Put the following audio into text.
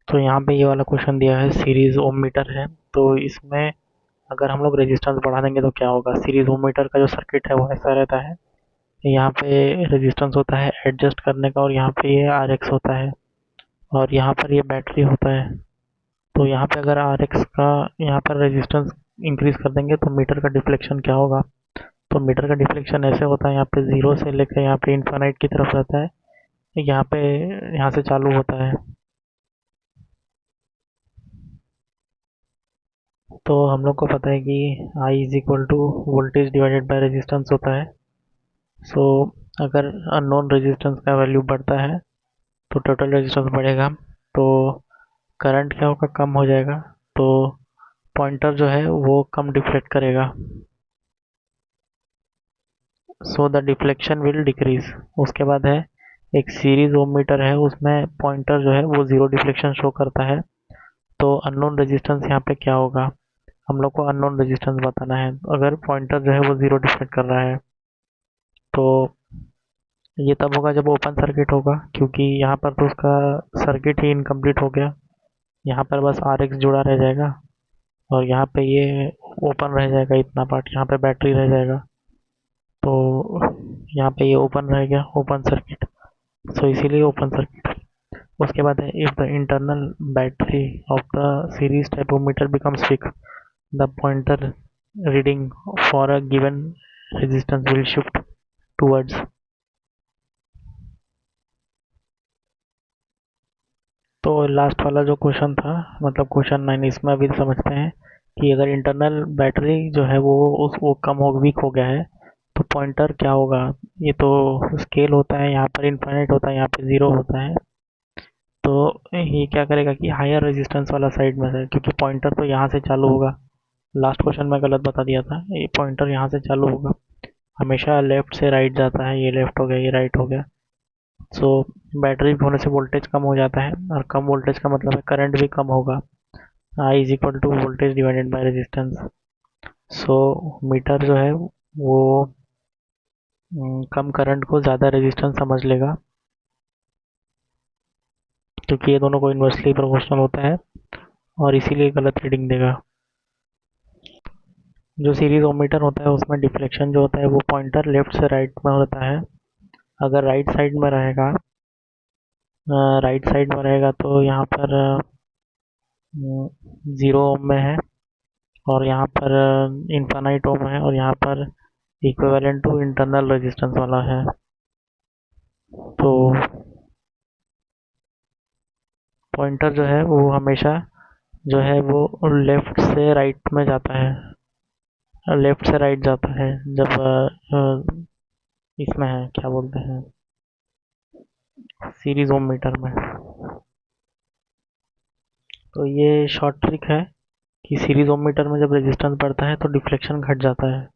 तो यहाँ पे ये वाला क्वेश्चन दिया है, सीरीज ओम मीटर है। तो इसमें अगर हम लोग रेजिस्टेंस बढ़ा देंगे तो क्या होगा। सीरीज ओम मीटर का जो सर्किट है वो ऐसा रहता है। यहाँ पे रेजिस्टेंस होता है एडजस्ट करने का, और यहाँ पे ये आर एक्स होता है, और यहाँ पर ये बैटरी होता है। तो यहाँ पे अगर आर एक्स का यहाँ पर रेजिस्टेंस इंक्रीज कर देंगे तो मीटर का डिफ्लेक्शन क्या होगा। तो मीटर का डिफ्लेक्शन ऐसे होता है, यहाँ पे जीरो से लेकर यहाँ पे इन्फानाइट की तरफ रहता है। यहाँ पे यहाँ से चालू होता है। तो हम लोग को पता है कि I is equal to voltage divided by resistance होता है। सो अगर अननोन रेजिस्टेंस का वैल्यू बढ़ता है तो टोटल रेजिस्टेंस बढ़ेगा। तो करंट क्या होगा, कम हो जाएगा। तो पॉइंटर जो है वो कम डिफ्लेक्ट करेगा। So the deflection will decrease. उसके बाद है एक सीरीज ओम मीटर है, उसमें पॉइंटर जो है वो जीरो डिफ्लेक्शन शो करता है। तो अननोन रेजिस्टेंस यहाँ पे क्या होगा, हम लोग को अननोन रेजिस्टेंस बताना है। अगर पॉइंटर जो है वो जीरो डिफ्लेक्ट कर रहा है तो ये तब होगा जब ओपन सर्किट होगा, क्योंकि यहाँ पर तो उसका सर्किट ही इनकम्प्लीट हो गया। यहाँ पर बस आर एक्स जुड़ा रह जाएगा, और यहाँ पे ये ओपन रह जाएगा, इतना पार्ट यहाँ पे बैटरी रह जाएगा। तो यहाँ पे ये ओपन रह गया, ओपन सर्किट। सो इसीलिए ओपन सर्किट। उसके बाद है if the internal battery of the series type ohmmeter becomes weak, the pointer reading for a given resistance will shift towards. तो लास्ट वाला जो क्वेश्चन था, मतलब क्वेश्चन 9, इसमें अभी समझते हैं कि अगर इंटरनल बैटरी जो है वो कम हो वीक हो गया है तो पॉइंटर क्या होगा। ये तो स्केल होता है, यहाँ पर इनफाइनाइट होता है, यहाँ पे ज़ीरो होता है। तो ये क्या करेगा कि हायर रेजिस्टेंस वाला साइड में है, क्योंकि पॉइंटर तो यहाँ से चालू होगा। लास्ट क्वेश्चन में गलत बता दिया था, ये पॉइंटर यहाँ से चालू होगा, हमेशा लेफ्ट से राइट जाता है। ये लेफ्ट हो गया, ये राइट हो गया। सो बैटरी होने से वोल्टेज कम हो जाता है, और कम वोल्टेज का मतलब है करंट भी कम होगा। I is equal to voltage divided by resistance. So meter जो है वो कम करंट को ज़्यादा रेजिस्टेंस समझ लेगा, क्योंकि ये दोनों को इन्वर्सली प्रोपोर्शनल होता है, और इसीलिए गलत रीडिंग देगा। जो सीरीज ओमीटर होता है उसमें डिफ्लेक्शन जो होता है वो पॉइंटर लेफ्ट से राइट में होता है। अगर राइट साइड में रहेगा, तो यहाँ पर ज़ीरो ओम में है, और यहाँ पर इन्फानाइट ओम है, और यहाँ पर इक्विवेलेंट टू इंटरनल रेजिस्टेंस वाला है। तो पॉइंटर जो है वो हमेशा जो है वो लेफ्ट से राइट में जाता है, लेफ्ट से राइट जाता है जब इसमें है, क्या बोलते हैं, सीरीज ओम मीटर में। तो ये शॉर्ट ट्रिक है कि सीरीज ओम मीटर में जब रेजिस्टेंस बढ़ता है तो डिफ्लेक्शन घट जाता है।